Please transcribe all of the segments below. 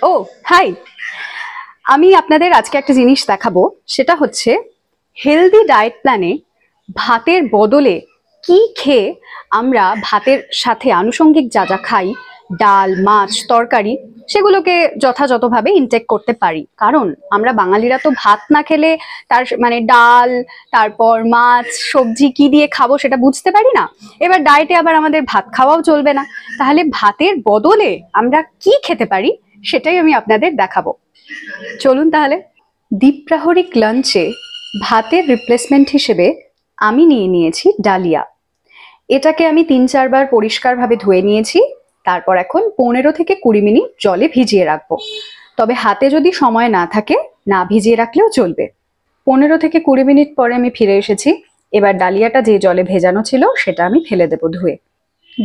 ও high, আমি আপনাদের আজকে একটা জিনিস দেখাবো। সেটা হচ্ছে হেলদি ডায়েট প্ল্যানে ভাতের বদলে কি খেয়ে আমরা ভাতের সাথে আনুষঙ্গিক যা যা খাই, ডাল, মাছ, তরকারি, সেগুলোকে যথাযথভাবে ইনটেক করতে পারি। কারণ আমরা বাঙালিরা তো ভাত না খেলে তার মানে ডাল, তারপর মাছ, সবজি কি দিয়ে খাবো সেটা বুঝতে পারি না। এবার ডায়েটে আবার আমাদের ভাত খাওয়াও চলবে না। তাহলে ভাতের বদলে আমরা কি খেতে পারি সেটাই আমি আপনাদের দেখাবো। চলুন তাহলে। দ্বীপ্রাহরিক লাঞ্চে ভাতের রিপ্লেসমেন্ট হিসেবে আমি নিয়ে নিয়েছি ডালিয়া। এটাকে আমি ৩-৪ বার পরিষ্কারভাবে ধুয়ে নিয়েছি। তারপর এখন ১৫ থেকে ২০ মিনিট জলে ভিজিয়ে রাখবো। তবে হাতে যদি সময় না থাকে, না ভিজিয়ে রাখলেও চলবে। ১৫ থেকে ২০ মিনিট পরে আমি ফিরে এসেছি। এবার ডালিয়াটা যে জলে ভেজানো ছিল সেটা আমি ফেলে দেবো ধুয়ে।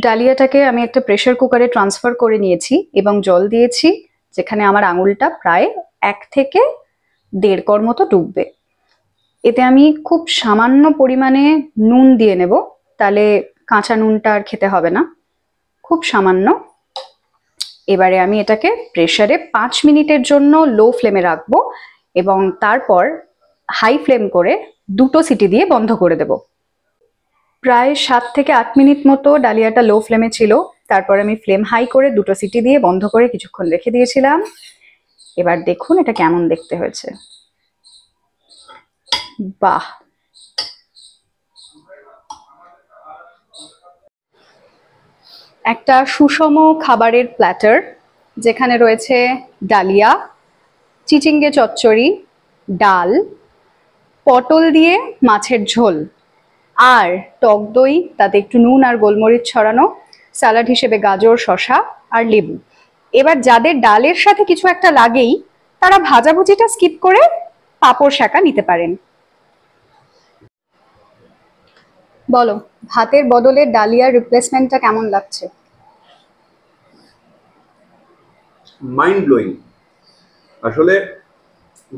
ডালিয়াটাকে আমি একটা প্রেসার কুকারে ট্রান্সফার করে নিয়েছি এবং জল দিয়েছি, যেখানে আমার আঙুলটা প্রায় ১ থেকে ১.৫ কর মতো ডুববে। এতে আমি খুব সামান্য পরিমাণে নুন দিয়ে নেব, তাহলে কাঁচা নুনটা আর খেতে হবে না, খুব সামান্য। এবারে আমি এটাকে প্রেসারে ৫ মিনিটের জন্য লো ফ্লেমে রাখবো এবং তারপর হাই ফ্লেম করে ২টো সিটি দিয়ে বন্ধ করে দেব। প্রায় ৭ থেকে ৮ মিনিট মতো ডালিয়াটা লো ফ্লেমে ছিল। তারপর আমি ফ্লেম হাই করে ২টো সিটি দিয়ে বন্ধ করে কিছুক্ষণ রেখে দিয়েছিলাম। এবার দেখুন এটা কেমন দেখতে হয়েছে। বাহ, একটা সুষম খাবারের প্ল্যাটার, যেখানে রয়েছে ডালিয়া, চিচিঙ্গে চচ্চড়ি, ডাল, পটল দিয়ে মাছের ঝোল, আর টক দই, তাতে একটু নুন আর গোলমরিচ ছড়ানো, স্যালাড হিসেবে গাজর, শসা আর লেবু। এবার যাদের ডালের সাথে কিছু একটা লাগেই, তারা ভাজাভুজিটা স্কিপ করে পাঁপড় শাঁকা নিতে পারেন। বলো, ভাতের বদলে ডালিয়ার রিপ্লেসমেন্টটা কেমন লাগছে? Mind blowing. আসলে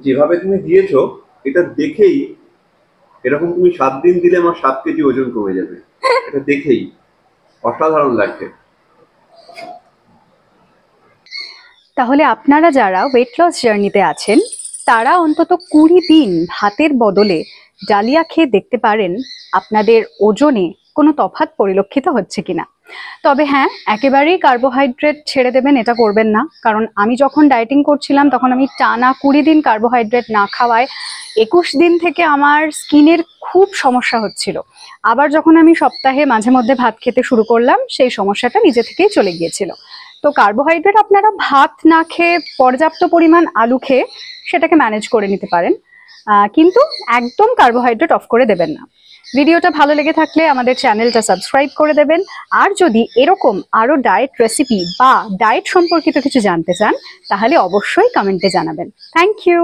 যেভাবে তুমি দিয়েছো, এটা দেখেই এরকম তুমি ৭ দিন দিলে আমার ৭ কেজি ওজন কমে যাবে। এটা দেখেই অসাধারণ লাগছে। তাহলে আপনারা যারা ওয়েট লস জার্নিতে আছেন, তারা অন্তত ২০ দিন ভাতের বদলে ডালিয়া খেয়ে দেখতে পারেন আপনাদের ওজনে কোনো তফাৎ পরিলক্ষিত হচ্ছে কিনা। তবে হ্যাঁ, একেবারেই কার্বোহাইড্রেট ছেড়ে দেবেন এটা করবেন না। কারণ আমি যখন ডায়েটিং করছিলাম তখন আমি টানা ২০ দিন কার্বোহাইড্রেট না খাওয়ায় ২১ দিন থেকে আমার স্কিনের খুব সমস্যা হচ্ছিল। আবার যখন আমি সপ্তাহে মাঝে মধ্যে ভাত খেতে শুরু করলাম, সেই সমস্যাটা নিজে থেকেই চলে গিয়েছিল। তো কার্বোহাইড্রেট আপনারা ভাত না খেয়ে পর্যাপ্ত পরিমাণ আলু খেয়ে সেটাকে ম্যানেজ করে নিতে পারেন, কিন্তু একদম কার্বোহাইড্রেট অফ করে দেবেন না। ভিডিওটা ভালো লেগে থাকলে আমাদের চ্যানেলটা সাবস্ক্রাইব করে দেবেন। আর যদি এরকম আরো ডায়েট রেসিপি বা ডায়েট সম্পর্কিত কিছু জানতে চান, তাহলে অবশ্যই কমেন্টে জানাবেন। Thank you.